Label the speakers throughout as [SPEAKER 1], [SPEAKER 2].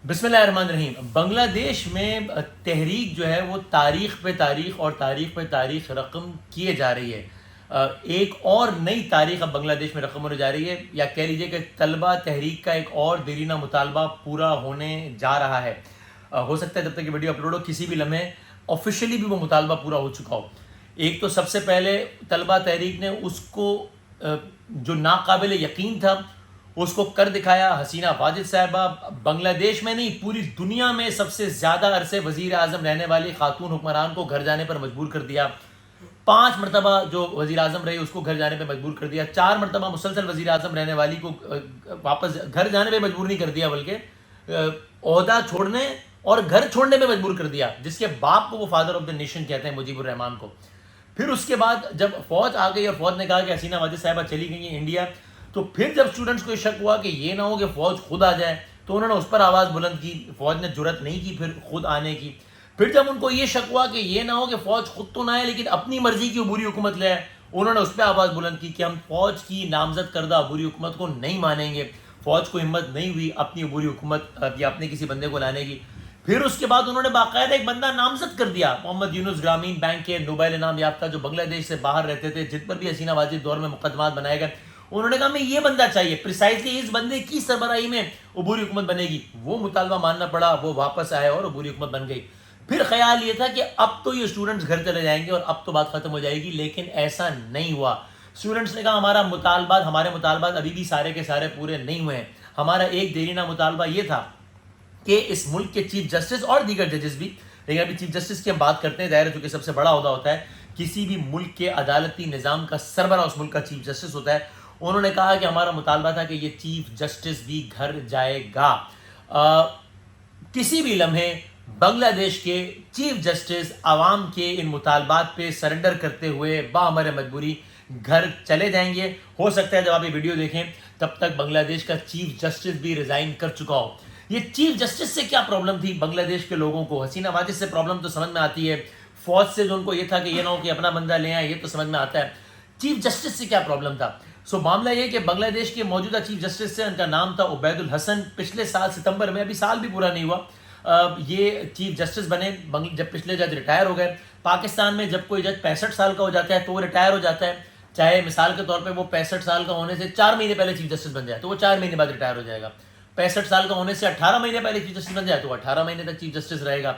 [SPEAKER 1] بسم اللہ الرحمن الرحیم۔ بنگلہ دیش میں تحریک جو ہے وہ تاریخ پہ تاریخ اور تاریخ پہ تاریخ رقم کیے جا رہی ہے۔ ایک اور نئی تاریخ اب بنگلہ دیش میں رقم ہونے جا رہی ہے، یا کہہ لیجیے کہ طلبہ تحریک کا ایک اور دیرینہ مطالبہ پورا ہونے جا رہا ہے۔ ہو سکتا ہے جب تک یہ ویڈیو اپلوڈ ہو کسی بھی لمحے آفیشیلی بھی وہ مطالبہ پورا ہو چکا ہو۔ ایک تو سب سے پہلے طلبہ تحریک نے اس کو جو ناقابل یقین تھا اس کو کر دکھایا۔ حسینہ واجد صاحبہ بنگلہ دیش میں نہیں پوری دنیا میں سب سے زیادہ عرصے وزیر اعظم رہنے والی خاتون حکمران کو گھر جانے پر مجبور کر دیا۔ 5 مرتبہ جو وزیر اعظم رہی اس کو گھر جانے پہ مجبور کر دیا۔ 4 مرتبہ مسلسل وزیر اعظم رہنے والی کو واپس گھر جانے پہ مجبور نہیں کر دیا، بلکہ عہدہ چھوڑنے اور گھر چھوڑنے پہ مجبور کر دیا، جس کے باپ کو وہ فادر آف دا نیشن کہتے ہیں، مجیب الرحمان کو۔ پھر اس کے بعد جب فوج آ گئی اور فوج نے کہا کہ حسینہ واجد صاحبہ چلی گئی ہیں انڈیا، تو پھر جب اسٹوڈنٹس کو یہ شک ہوا کہ یہ نہ ہو کہ فوج خود آ جائے، تو انہوں نے اس پر آواز بلند کی۔ فوج نے جرأت نہیں کی پھر خود آنے کی۔ پھر جب ان کو یہ شک ہوا کہ یہ نہ ہو کہ فوج خود تو نہ آئے لیکن اپنی مرضی کی عبوری حکومت لے آئے، انہوں نے اس پہ آواز بلند کی کہ ہم فوج کی نامزد کردہ عبوری حکومت کو نہیں مانیں گے۔ فوج کو ہمت نہیں ہوئی اپنی عبوری حکومت یا اپنے کسی بندے کو لانے کی۔ پھر اس کے بعد انہوں نے باقاعدہ ایک بندہ نامزد کر دیا، محمد یونس گرامین بینک کے نوبل انعام یافتہ جو بنگلہ دیش سے باہر رہتے تھے، جن پر بھی حسینہ واجد دور میں مقدمات بنائے گئے۔ انہوں نے کہا ہمیں یہ بندہ چاہیے، پریسائزلی اس بندے کی سربراہی میں عبوری حکومت بنے گی۔ وہ مطالبہ ماننا پڑا، وہ واپس آئے اور عبوری حکومت بن گئی۔ پھر خیال یہ تھا کہ اب تو یہ اسٹوڈنٹس گھر چلے جائیں گے اور اب تو بات ختم ہو جائے گی، لیکن ایسا نہیں ہوا۔ اسٹوڈنٹس نے کہا ہمارے مطالبات ابھی بھی سارے کے سارے پورے نہیں ہوئے ہیں۔ ہمارا ایک دیرینہ مطالبہ یہ تھا کہ اس ملک کے چیف جسٹس اور دیگر ججز بھی، لیکن ابھی چیف جسٹس کی ہم بات کرتے ہیں، ظاہر ہے چونکہ سب سے بڑا عہدہ ہوتا ہے کسی بھی ملک کے عدالتی نظام کا سربراہ اس ملک کا چیف جسٹس ہوتا ہے۔ انہوں نے کہا کہ ہمارا مطالبہ تھا کہ یہ چیف جسٹس بھی گھر جائے گا۔ کسی بھی لمحے بنگلہ دیش کے چیف جسٹس عوام کے ان مطالبات پہ سرنڈر کرتے ہوئے بامر مجبوری گھر چلے جائیں گے۔ ہو سکتا ہے جب آپ یہ ویڈیو دیکھیں تب تک بنگلہ دیش کا چیف جسٹس بھی ریزائن کر چکا ہو۔ یہ چیف جسٹس سے کیا پرابلم تھی بنگلہ دیش کے لوگوں کو؟ حسینہ واجد سے پرابلم تو سمجھ میں آتی ہے، فوج سے جو ان کو یہ تھا کہ یہ نہ ہو کہ اپنا بندہ لے آئے، یہ تو سمجھ میں آتا ہے۔ چیف جسٹس سے کیا پرابلم تھا؟ معاملہ یہ کہ بنگلہ دیش کے موجودہ چیف جسٹس سے، ان کا نام تھا عبید الحسن، پچھلے سال ستمبر میں، ابھی سال بھی پورا نہیں ہوا، یہ چیف جسٹس بنے جب پچھلے جج ریٹائر ہو گئے۔ پاکستان میں جب کوئی جج 65 سال کا ہو جاتا ہے تو وہ ریٹائر ہو جاتا ہے، چاہے مثال کے طور پہ وہ 65 سال کا ہونے سے 4 مہینے پہلے چیف جسٹس بن جائے تو وہ 4 مہینے بعد ریٹائر ہو جائے گا۔ 65 سال کا ہونے سے 18 مہینے پہلے چیف جسٹس بن جائے تو 18 مہینے تک چیف جسٹس رہے گا۔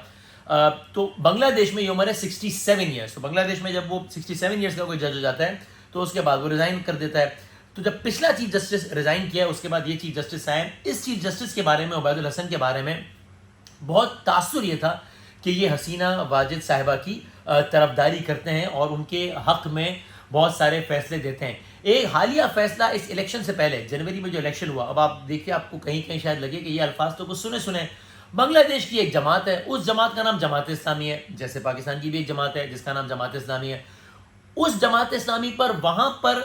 [SPEAKER 1] تو بنگلہ دیش میں یہ عمر ہے 67 ایئرس۔ تو بنگلہ دیش میں جب وہ 67 ایئرس کا کوئی جج ہو جاتا ہے تو اس کے بعد وہ ریزائن کر دیتا ہے۔ تو جب پچھلا چیف جسٹس ریزائن کیا اس کے بعد یہ چیف جسٹس آئے۔ اس چیف جسٹس کے بارے میں، عبید الحسن کے بارے میں بہت تاثر یہ تھا کہ یہ حسینہ واجد صاحبہ کی طرفداری کرتے ہیں اور ان کے حق میں بہت سارے فیصلے دیتے ہیں۔ ایک حالیہ فیصلہ اس الیکشن سے پہلے جنوری میں جو الیکشن ہوا، اب آپ دیکھیں آپ کو کہیں کہیں شاید لگے کہ یہ الفاظ تو کچھ سنے بنگلہ دیش کی ایک جماعت ہے، اس جماعت کا نام جماعت اسلامی ہے، جیسے پاکستان کی بھی ایک جماعت ہے جس کا نام جماعت اسلامی ہے۔ اس جماعت اسلامی پر وہاں پر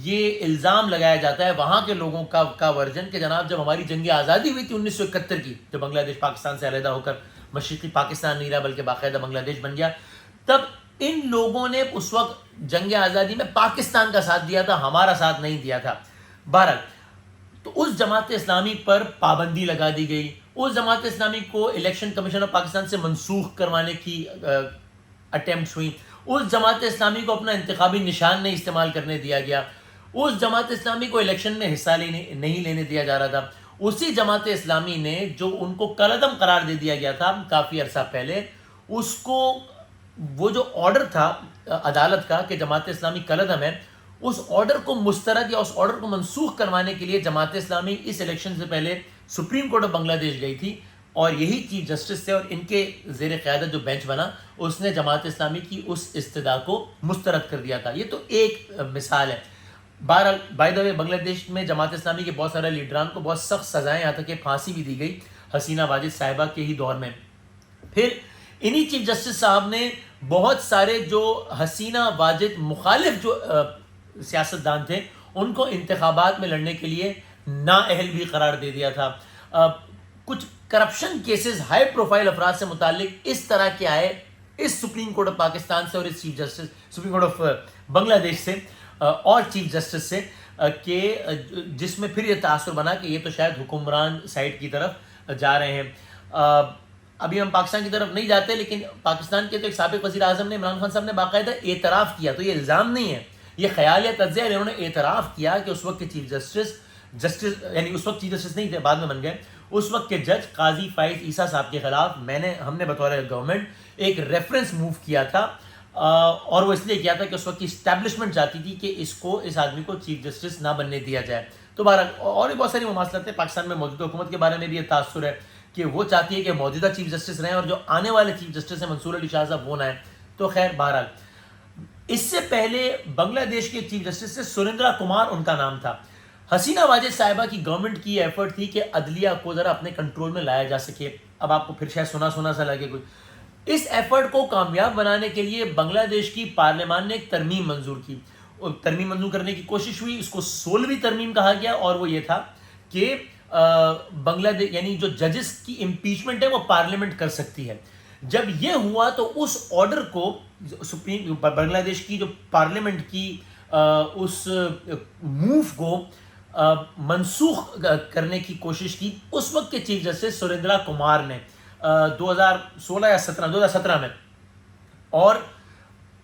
[SPEAKER 1] یہ الزام لگایا جاتا ہے وہاں کے لوگوں کا ورژن کہ جناب جب ہماری جنگ آزادی ہوئی تھی 1971 کی، جب بنگلہ دیش پاکستان سے علیحدہ ہو کر مشرقی پاکستان نہیں رہا بلکہ باقاعدہ بنگلہ دیش بن گیا، تب ان لوگوں نے اس وقت جنگ آزادی میں پاکستان کا ساتھ دیا تھا، ہمارا ساتھ نہیں دیا تھا۔ بہرحال تو اس جماعت اسلامی پر پابندی لگا دی گئی، اس جماعت اسلامی کو الیکشن کمیشن آف پاکستان سے منسوخ کروانے کی اٹیمپٹس ہوئی، اس جماعت اسلامی کو اپنا انتخابی نشان نہیں استعمال کرنے دیا گیا، اس جماعت اسلامی کو الیکشن میں حصہ نہیں لینے دیا جا رہا تھا۔ اسی جماعت اسلامی نے جو ان کو کالعدم قرار دے دیا گیا تھا کافی عرصہ پہلے، اس کو وہ جو آرڈر تھا عدالت کا کہ جماعت اسلامی کالعدم ہے، اس آرڈر کو مسترد یا اس آرڈر کو منسوخ کروانے کے لیے جماعت اسلامی اس الیکشن سے پہلے سپریم کورٹ آف بنگلہ دیش گئی تھی، اور یہی چیف جسٹس تھے اور ان کے زیر قیادت جو بینچ بنا اس نے جماعت اسلامی کی اس استدعا کو مسترد کر دیا تھا۔ یہ تو ایک مثال ہے۔ بہرحال بائی دا وے بنگلہ دیش میں جماعت اسلامی کے بہت سارے لیڈران کو بہت سخت سزائیں، یہاں تک کہ پھانسی بھی دی گئی حسینہ واجد صاحبہ کے ہی دور میں۔ پھر انہی چیف جسٹس صاحب نے بہت سارے جو حسینہ واجد مخالف جو سیاستدان تھے ان کو انتخابات میں لڑنے کے لیے نااہل بھی قرار دے دیا تھا۔ کچھ کرپشن کیسز ہائی پروفائل افراد سے متعلق اس طرح کے آئے اس سپریم کورٹ آف پاکستان سے اور اس chief justice supreme court of Bangladesh سے اور چیف جسٹس سے، کہ جس میں پھر یہ تاثر بنا کہ یہ تو شاید حکمران سائڈ کی طرف جا رہے ہیں. ابھی ہم پاکستان کی طرف نہیں جاتے, لیکن پاکستان کے تو ایک سابق وزیر اعظم نے, عمران خان صاحب نے باقاعدہ اعتراف کیا, تو یہ الزام نہیں ہے, یہ خیال یا تجزیہ ہے, انہوں نے اعتراف کیا کہ اس وقت کے چیف جسٹس یعنی اس وقت چیف جسٹس نہیں تھے, بعد میں بن گئے, اس وقت کے جج قاضی فائز عیسیٰ صاحب کے خلاف ہم نے بطور گورنمنٹ ایک ریفرنس موو کیا تھا, اور وہ اس لیے کیا تھا کہ اس وقت کی اسٹیبلشمنٹ چاہتی تھی کہ اس آدمی کو چیف جسٹس نہ بننے دیا جائے. تو بہرحال اور بھی بہت ساری مماثلت ہے. پاکستان میں موجودہ حکومت کے بارے میں بھی یہ تاثر ہے کہ وہ چاہتی ہے کہ موجودہ چیف جسٹس رہیں, اور جو آنے والے چیف جسٹس ہیں منصور علی شاہ صاحب وہ نہ ہیں. تو خیر بہرحال اس سے پہلے بنگلہ دیش کے چیف جسٹس سے سریندرا کمار ان کا نام تھا. حسینہ واجد صاحبہ کی گورنمنٹ کی ایفرٹ تھی کہ عدلیہ کو ذرا اپنے کنٹرول میں لایا جا سکے. اب آپ کو پھر شاید سنا سا لگے کچھ. اس ایفرٹ کو کامیاب بنانے کے لیے بنگلہ دیش کی پارلیمان نے ایک ترمیم منظور کی. ترمیم منظور کرنے کی کوشش ہوئی, اس کو 16ویں ترمیم کہا گیا, اور وہ یہ تھا کہ بنگلہ دیش یعنی جو ججز کی امپیچمنٹ ہے وہ پارلیمنٹ کر سکتی ہے. جب یہ ہوا تو اس آرڈر کو سپریم بنگلہ دیش کی جو پارلیمنٹ کی اس موو کو منسوخ کرنے کی کوشش کی اس وقت کے چیف جسٹس سریندرا کمار نے 2017 میں, اور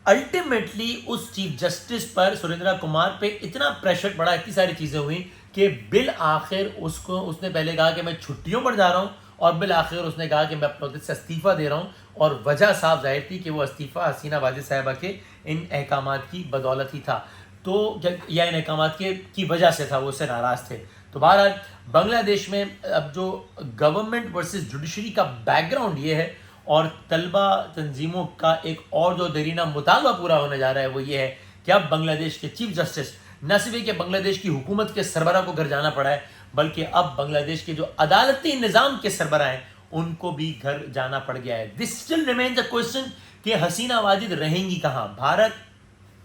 [SPEAKER 1] الٹیمیٹلی اس چیف جسٹس پر سریندرا کمار پہ اتنا پریشر پڑا, اتنی ساری چیزیں ہوئیں کہ بالآخر اس نے پہلے کہا کہ میں چھٹیوں پر جا رہا ہوں, اور بالآخر اس نے کہا کہ میں اپنے عہدے سے استعفیٰ دے رہا ہوں, اور وجہ صاف ظاہر تھی کہ وہ استعفیٰ حسینہ واجد صاحبہ کے ان احکامات کی بدولت ہی تھا, تو یا ان احکامات کی وجہ سے تھا, وہ اس سے ناراض تھے. تو بہرحال بنگلہ دیش میں اب جو گورنمنٹ ورسز جوڈیشری کا بیک گراؤنڈ یہ ہے, اور طلبہ تنظیموں کا ایک اور جو دیرینہ مطالبہ پورا ہونے جا رہا ہے وہ یہ ہے کہ اب بنگلہ دیش کے چیف جسٹس نہ صرف کہ بنگلہ دیش کی حکومت کے سربراہ کو گھر جانا پڑا ہے, بلکہ اب بنگلہ دیش کے جو عدالتی نظام کے سربراہ ہیں ان کو بھی گھر جانا پڑ گیا ہے. دس اسٹل ریمینز اے کوسچن کہ حسینہ واجد رہیں گی کہاں. بھارت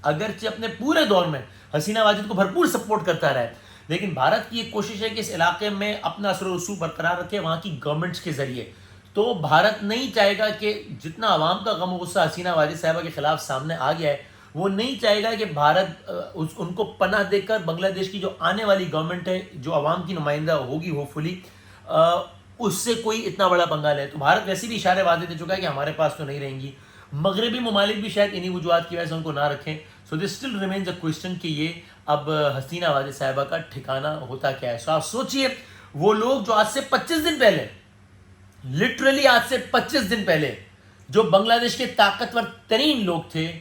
[SPEAKER 1] اگرچہ اپنے پورے دور میں حسینہ واجد کو بھرپور سپورٹ کرتا رہا ہے, لیکن بھارت کی ایک کوشش ہے کہ اس علاقے میں اپنا اثر و رسوخ برقرار رکھے وہاں کی گورنمنٹس کے ذریعے. تو بھارت نہیں چاہے گا کہ جتنا عوام کا غم و غصہ حسینہ واجد صاحبہ کے خلاف سامنے آ گیا ہے, وہ نہیں چاہے گا کہ بھارت ان کو پناہ دے کر بنگلہ دیش کی جو آنے والی گورنمنٹ ہے, جو عوام کی نمائندہ ہوگی ہوپ فلی, اس سے کوئی اتنا بڑا پنگا لے. تو بھارت ویسے بھی اشارے واضح دے چکا ہے کہ ہمارے پاس تو نہیں رہیں گی. مغربی ممالک بھی شاید انہی وجوہات کی وجہ سے ان کو نہ رکھیں. So this still remains a question کہ یہ اب حسینہ واجد صاحبہ کا ٹھکانہ ہوتا کیا ہے. سو آپ سوچئے وہ لوگ جو آج سے 25 دن پہلے, لٹرلی آج سے 25 دن پہلے جو بنگلہ دیش کے طاقتور ترین لوگ تھے,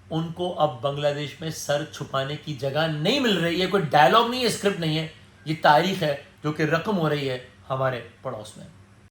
[SPEAKER 1] ان کو اب بنگلہ دیش میں سر چھپانے کی جگہ نہیں مل رہی ہے. کوئی ڈائلاگ نہیں ہے, اسکرپٹ نہیں ہے, یہ تاریخ ہے جو کہ رقم ہو رہی ہے ہمارے پڑوس میں.